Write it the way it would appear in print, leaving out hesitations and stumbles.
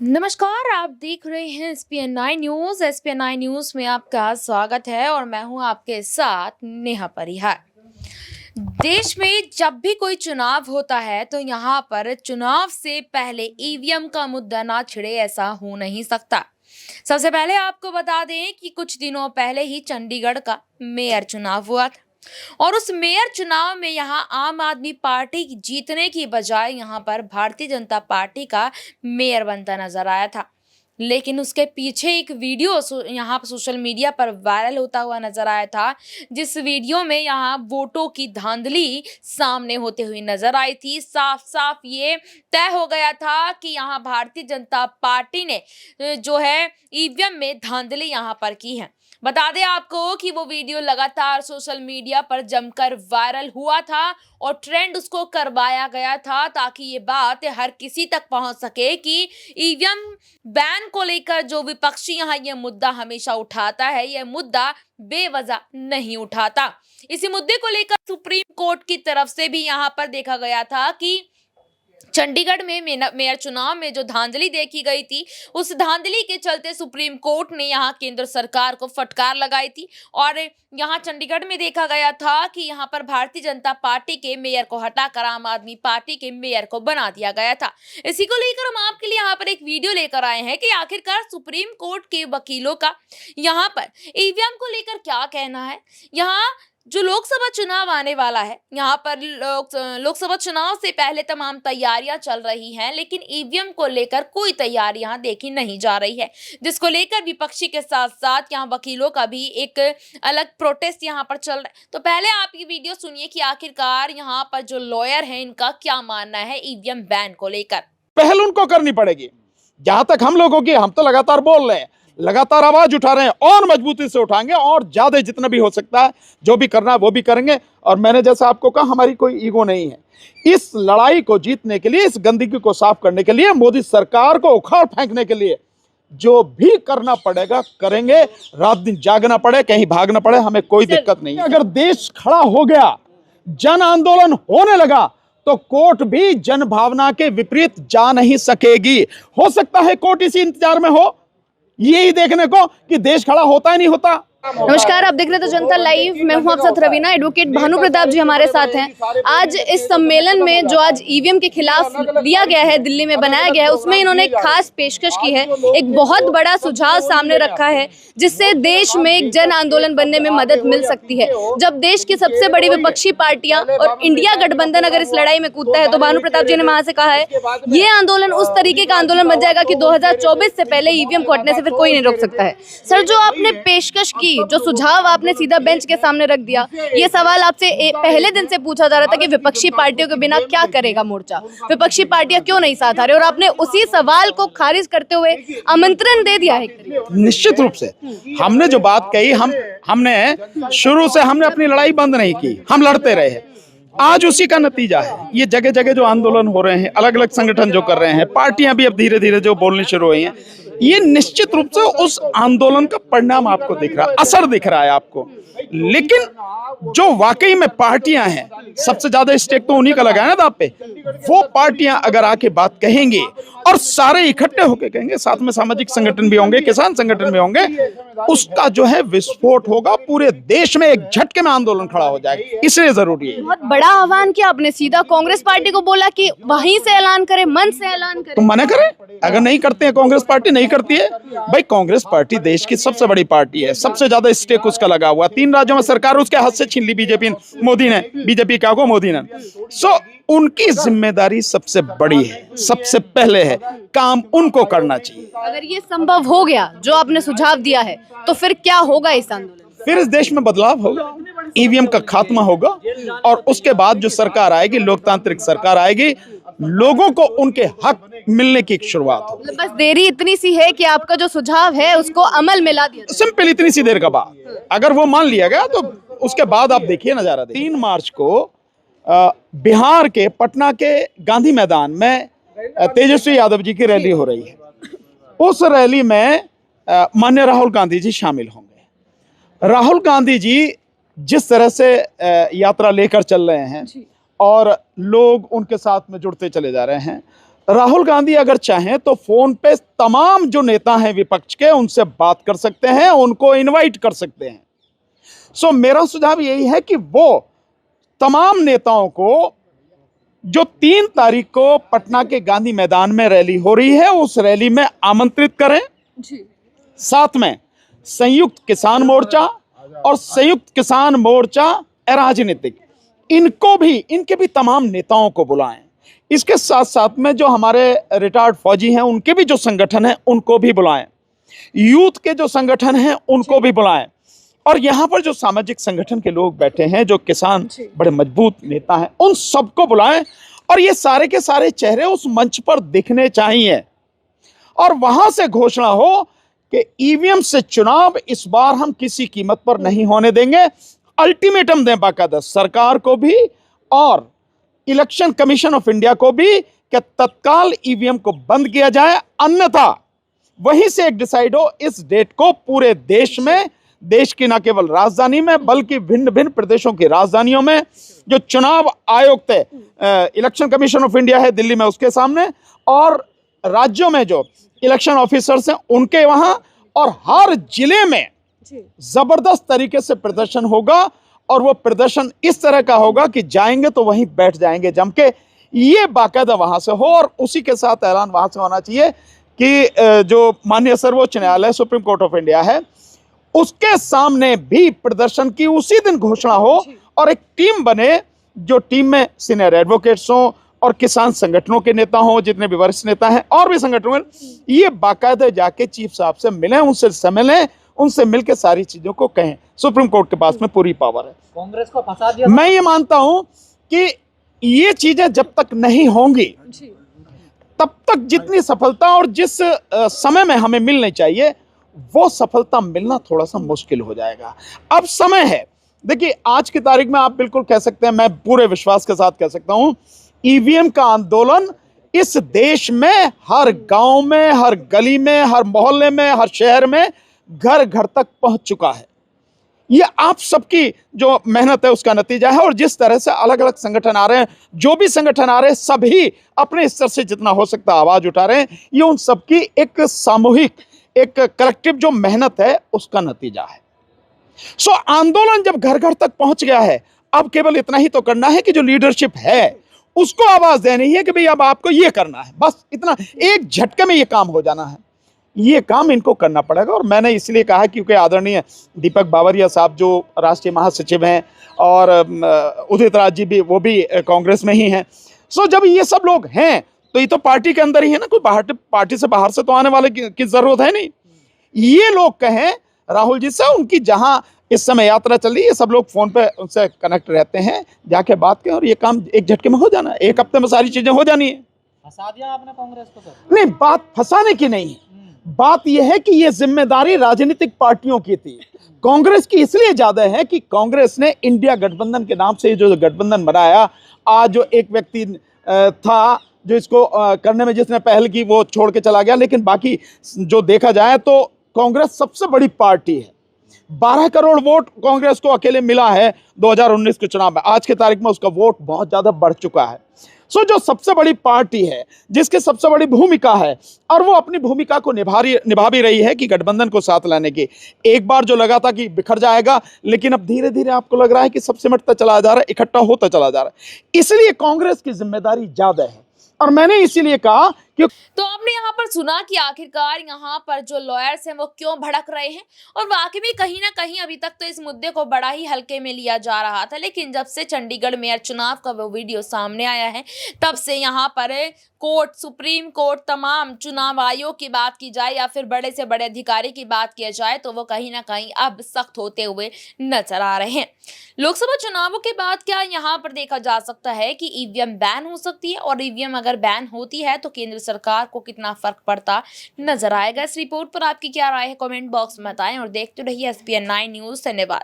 नमस्कार, आप देख रहे हैं एसपीएन 9 न्यूज़। एसपीएन 9 न्यूज़ में आपका स्वागत है और मैं हूं आपके साथ नेहा परिहार। देश में जब भी कोई चुनाव होता है तो यहाँ पर चुनाव से पहले ईवीएम का मुद्दा ना छिड़े, ऐसा हो नहीं सकता। सबसे पहले आपको बता दें कि कुछ दिनों पहले ही चंडीगढ़ का मेयर चुनाव हुआ था और उस मेयर चुनाव में यहाँ आम आदमी पार्टी जीतने की बजाय यहाँ पर भारतीय जनता पार्टी का मेयर बनता नजर आया था। लेकिन उसके पीछे एक वीडियो यहाँ सोशल मीडिया पर वायरल होता हुआ नजर आया था, जिस वीडियो में यहाँ वोटों की धांधली सामने होते हुए नजर आई थी। साफ साफ ये तय हो गया था कि यहाँ भारतीय जनता पार्टी ने जो है ईवीएम में धांधली यहाँ पर की है। बता दें आपको कि वो वीडियो लगातार सोशल मीडिया पर जमकर वायरल हुआ था और ट्रेंड उसको करवाया गया था ताकि ये बात हर किसी तक पहुंच सके कि ईवीएम बैन को लेकर जो विपक्षी यहाँ ये मुद्दा हमेशा उठाता है, ये मुद्दा बेवजह नहीं उठाता। इसी मुद्दे को लेकर सुप्रीम कोर्ट की तरफ से भी यहाँ पर देखा गया था कि चंडीगढ़ में मेयर चुनाव में जो धांधली देखी गई थी, उस धांधली के चलते सुप्रीम कोर्ट ने यहाँ केंद्र सरकार को फटकार लगाई थी और यहाँ चंडीगढ़ में देखा गया था कि यहाँ पर भारतीय जनता पार्टी के मेयर को हटाकर आम आदमी पार्टी के मेयर को बना दिया गया था। इसी को लेकर हम आपके लिए यहाँ पर एक वीडियो लेकर आए हैं कि आखिरकार सुप्रीम कोर्ट के वकीलों का यहाँ पर ईवीएम को लेकर क्या कहना है। यहाँ जो लोकसभा चुनाव आने वाला है, यहाँ पर लोकसभा चुनाव से पहले तमाम तैयारियां चल रही हैं, लेकिन ईवीएम को लेकर कोई तैयारी यहाँ देखी नहीं जा रही है, जिसको लेकर विपक्षी के साथ साथ यहाँ वकीलों का भी एक अलग प्रोटेस्ट यहाँ पर चल रहा है। तो पहले आप ये वीडियो सुनिए कि आखिरकार यहाँ पर जो लॉयर है इनका क्या मानना है ईवीएम बैन को लेकर। पहल उनको करनी पड़ेगी। जहां तक हम लोगों की, हम तो लगातार बोल रहे हैं, लगातार आवाज उठा रहे हैं और मजबूती से उठाएंगे और ज्यादा जितना भी हो सकता है जो भी करना है वो भी करेंगे। और मैंने जैसा आपको कहा, हमारी कोई ईगो नहीं है। इस लड़ाई को जीतने के लिए, इस गंदगी को साफ करने के लिए, मोदी सरकार को उखाड़ फेंकने के लिए जो भी करना पड़ेगा करेंगे। रात दिन जागना पड़े, कहीं भागना पड़े, हमें कोई दिक्कत नहीं। अगर देश खड़ा हो गया, जन आंदोलन होने लगा, तो कोर्ट भी जन भावना के विपरीत जा नहीं सकेगी। हो सकता है कोर्ट इसी इंतजार में हो, यही देखने को कि देश खड़ा होता है नहीं होता। नमस्कार, आप देख रहे थे जनता लाइव। मैं हूं आपके साथ रवीना। एडवोकेट भानु प्रताप जी हमारे साथ हैं। आज इस सम्मेलन में जो आज ईवीएम के खिलाफ दिया गया है, दिल्ली में बनाया गया है, उसमें इन्होंने एक खास पेशकश की है। एक बहुत बड़ा सुझाव सामने रखा है जिससे देश में एक जन आंदोलन बनने में मदद मिल सकती है। जब देश की सबसे बड़ी विपक्षी पार्टियां और इंडिया गठबंधन अगर इस लड़ाई में कूदता है तो भानु प्रताप जी ने वहां से कहा है ये आंदोलन उस तरीके का आंदोलन बन जाएगा कि 2024 से पहले ईवीएम को हटने से फिर कोई नहीं रोक सकता है। सर, जो आपने पेशकश की, जो सुझाव आपने सीधा बेंच के सामने रख दिया, ये सवाल आपसे पहले दिन से पूछा जा रहा था कि विपक्षी पार्टियों के बिना क्या करेगा मोर्चा, विपक्षी पार्टियां क्यों नहीं साथ आ रही, और आपने उसी सवाल को खारिज करते हुए आमंत्रण दे दिया है। निश्चित रूप से हमने जो बात कही, हमने शुरू से हमने अपनी लड़ाई बंद नहीं की, हम लड़ते रहे। आज उसी का नतीजा है। ये जगह जगह जो आंदोलन हो रहे हैं, अलग अलग संगठन जो कर रहे हैं, पार्टियां भी अब धीरे धीरे जो बोलनी शुरू हुई हैं, ये निश्चित रूप से उस आंदोलन का परिणाम आपको दिख रहा है, असर दिख रहा है आपको। लेकिन जो वाकई में पार्टियां हैं, सबसे ज्यादा स्टेक तो उन्हीं का लगा है ना दांव पे। वो पार्टियां अगर आके बात कहेंगे और सारे इकट्ठे होकर कहेंगे, साथ में सामाजिक संगठन भी होंगे, किसान संगठन भी होंगे, उसका जो है विस्फोट होगा। पूरे देश में एक झटके में आंदोलन खड़ा हो जाएगा। इसलिए जरूरी है। बहुत बड़ा आह्वान किया आपने, सीधा कांग्रेस पार्टी को बोला कि वहीं से ऐलान करें, मन से ऐलान करें। तो मना करें, अगर नहीं करते हैं, कांग्रेस पार्टी नहीं करती है। भाई, कांग्रेस पार्टी देश की सबसे बड़ी पार्टी है, सबसे ज्यादा स्टेक उसका लगा हुआ। 3 राज्यों में सरकार उसके हाथ से छीन ली बीजेपी क्या को मोदी ने। सो उनकी जिम्मेदारी सबसे बड़ी है, सबसे पहले है, काम उनको करना चाहिए। अगर ये संभव हो गया जो आपने सुझाव दिया है, तो फिर क्या होगा इस आंदोलन? फिर इस देश में बदलाव होगा, ईवीएम का खात्मा होगा और उसके बाद जो सरकार आएगी, लोकतांत्रिक सरकार आएगी, लोगों को उनके हक मिलने की एक शुरुआत होगी। बस देरी इतनी सी है कि आपका जो सुझाव है उसको अमल में ला दिया। सिंपल, इतनी सी देर का बात, अगर वो मान लिया गया तो उसके बाद आप देखिए नजारा। 3 मार्च को बिहार के पटना के गांधी मैदान में तेजस्वी यादव जी की रैली हो रही है। उस रैली में माननीय राहुल गांधी जी शामिल होंगे। राहुल गांधी जी जिस तरह से यात्रा लेकर चल रहे हैं और लोग उनके साथ में जुड़ते चले जा रहे हैं, राहुल गांधी अगर चाहें तो फोन पे तमाम जो नेता हैं विपक्ष के उनसे बात कर सकते हैं, उनको इनवाइट कर सकते हैं। सो मेरा सुझाव यही है कि वो तमाम नेताओं को जो 3 तारीख को पटना के गांधी मैदान में रैली हो रही है उस रैली में आमंत्रित करें। साथ में संयुक्त किसान मोर्चा और संयुक्त किसान मोर्चा अराजनीतिक इनके भी तमाम नेताओं को बुलाएं। इसके साथ साथ में जो हमारे रिटायर्ड फौजी हैं उनके भी जो संगठन हैं उनको भी बुलाएं, यूथ के जो संगठन हैं उनको भी बुलाएं, और यहाँ पर जो सामाजिक संगठन के लोग बैठे हैं, जो किसान बड़े मजबूत नेता हैं, उन सबको बुलाएं और ये सारे के सारे चेहरे उस मंच पर दिखने चाहिए और वहां से घोषणा हो कि ईवीएम से चुनाव इस बार हम किसी कीमत पर नहीं होने देंगे। अल्टीमेटम दें बाकायदा सरकार को भी और इलेक्शन कमीशन ऑफ इंडिया को भी कि तत्काल ईवीएम को बंद किया जाए, अन्यथा वहीं से एक डिसाइड हो इस डेट को पूरे देश में, देश की न केवल राजधानी में बल्कि भिन्न भिन्न प्रदेशों की राजधानियों में जो चुनाव आयोग तय इलेक्शन कमीशन ऑफ इंडिया है दिल्ली में उसके सामने, और राज्यों में जो इलेक्शन ऑफिसर्स हैं उनके वहां, और हर जिले में जबरदस्त तरीके से प्रदर्शन होगा। और वो प्रदर्शन इस तरह का होगा कि जाएंगे तो वहीं बैठ जाएंगे जम के, ये बाकायदा वहां से हो। और उसी के साथ ऐलान वहां से होना चाहिए कि जो माननीय सर्वोच्च न्यायालय सुप्रीम कोर्ट ऑफ इंडिया है उसके सामने भी प्रदर्शन की उसी दिन घोषणा हो और एक टीम बने, जो टीम में सीनियर एडवोकेट्स हों और किसान संगठनों के नेता हों, जितने भी वरिष्ठ नेता हैं और भी संगठनों में, ये बाकायदा जाके चीफ साहब से मिलें, उनसे समय लें, उनसे मिलकर सारी चीजों को कहें। सुप्रीम कोर्ट के पास में पूरी पावर है। कांग्रेस को फंसा दिया। मैं ये मानता हूं कि ये चीजें जब तक नहीं होंगी तब तक जितनी सफलता और जिस समय में हमें मिलनी चाहिए वो सफलता मिलना थोड़ा सा मुश्किल हो जाएगा। अब समय है, देखिए आज की तारीख में आप बिल्कुल कह सकते हैं, मैं पूरे विश्वास के साथ कह सकता हूं, ईवीएम का आंदोलन इस देश में हर गांव में, हर गली में, हर मोहल्ले में, हर शहर में, घर घर तक पहुंच चुका है। ये आप सबकी जो मेहनत है उसका नतीजा है। और जिस तरह से अलग अलग संगठन आ रहे हैं, जो भी संगठन आ रहे हैं, सभी अपने स्तर से जितना हो सकता आवाज उठा रहे हैं, ये उन सबकी एक सामूहिक, एक कलेक्टिव जो मेहनत है उसका नतीजा है। सो आंदोलन जब घर घर तक पहुंच गया है, अब केवल इतना ही तो करना है कि जो लीडरशिप है उसको आवाज देनी है कि भाई अब आपको ये करना है, बस इतना, एक झटके में ये काम हो जाना है। ये काम इनको करना पड़ेगा। और मैंने इसलिए कहा क्योंकि आदरणीय दीपक बावरिया साहब जो राष्ट्रीय महासचिव हैं और उदित राज जी भी, वो भी कांग्रेस में ही हैं। सो जब ये सब लोग हैं तो ये तो पार्टी के अंदर ही है ना, कोई बाहर पार्टी से बाहर से तो आने वाले की जरूरत है नहीं। ये लोग कहें राहुल जी से, उनकी जहां इस समय यात्रा चल रही है, सब लोग फोन पे उनसे कनेक्ट रहते हैं, जाके बात करें और ये काम एक झटके में हो जाना है, एक हफ्ते में सारी चीजें हो जानी है। फंसा दिया आपने कांग्रेस को सर? नहीं, बात फंसाने की नहीं, बात यह है कि यह जिम्मेदारी राजनीतिक पार्टियों की थी। कांग्रेस की इसलिए ज्यादा है कि कांग्रेस ने इंडिया गठबंधन के नाम से जो गठबंधन बनाया, आज जो एक व्यक्ति था जो इसको करने में जिसने पहल की वो छोड़ के चला गया, लेकिन बाकी जो देखा जाए तो कांग्रेस सबसे बड़ी पार्टी है। 12 करोड़ वोट कांग्रेस को अकेले मिला है 2019 के चुनाव में। आज की तारीख में उसका वोट बहुत ज्यादा बढ़ चुका है। सो जो सबसे बड़ी पार्टी है, जिसकी सबसे बड़ी भूमिका है, और वो अपनी भूमिका को निभा भी रही है कि गठबंधन को साथ लाने की। एक बार जो लगा था कि बिखर जाएगा, लेकिन अब धीरे धीरे आपको लग रहा है कि सब सिमटता चला जा रहा है, इकट्ठा होता चला जा रहा है। इसलिए कांग्रेस की जिम्मेदारी ज्यादा है। और मैंने इसीलिए कहा कि तो आपने यहाँ पर सुना कि आखिरकार यहाँ पर जो लॉयर्स हैं वो क्यों भड़क रहे हैं, और वाकई में कहीं ना कहीं अभी तक तो इस मुद्दे को बड़ा ही हल्के में लिया जा रहा था, लेकिन जब से चंडीगढ़ मेयर चुनाव का वो वीडियो सामने आया है तब से यहाँ पर कोर्ट, सुप्रीम कोर्ट, तमाम चुनाव आयोग की बात की जाए या फिर बड़े से बड़े अधिकारी की बात किया जाए तो वो कहीं ना कहीं अब सख्त होते हुए नजर आ रहे हैं। लोकसभा चुनावों के बाद क्या यहाँ पर देखा जा सकता है कि ईवीएम बैन हो सकती है, और ईवीएम अगर बैन होती है तो केंद्र सरकार को कितना फर्क पड़ता नजर आएगा। इस रिपोर्ट पर आपकी क्या राय है, कमेंट बॉक्स में बताएं और देखते रहिए SPN9 न्यूज़। धन्यवाद।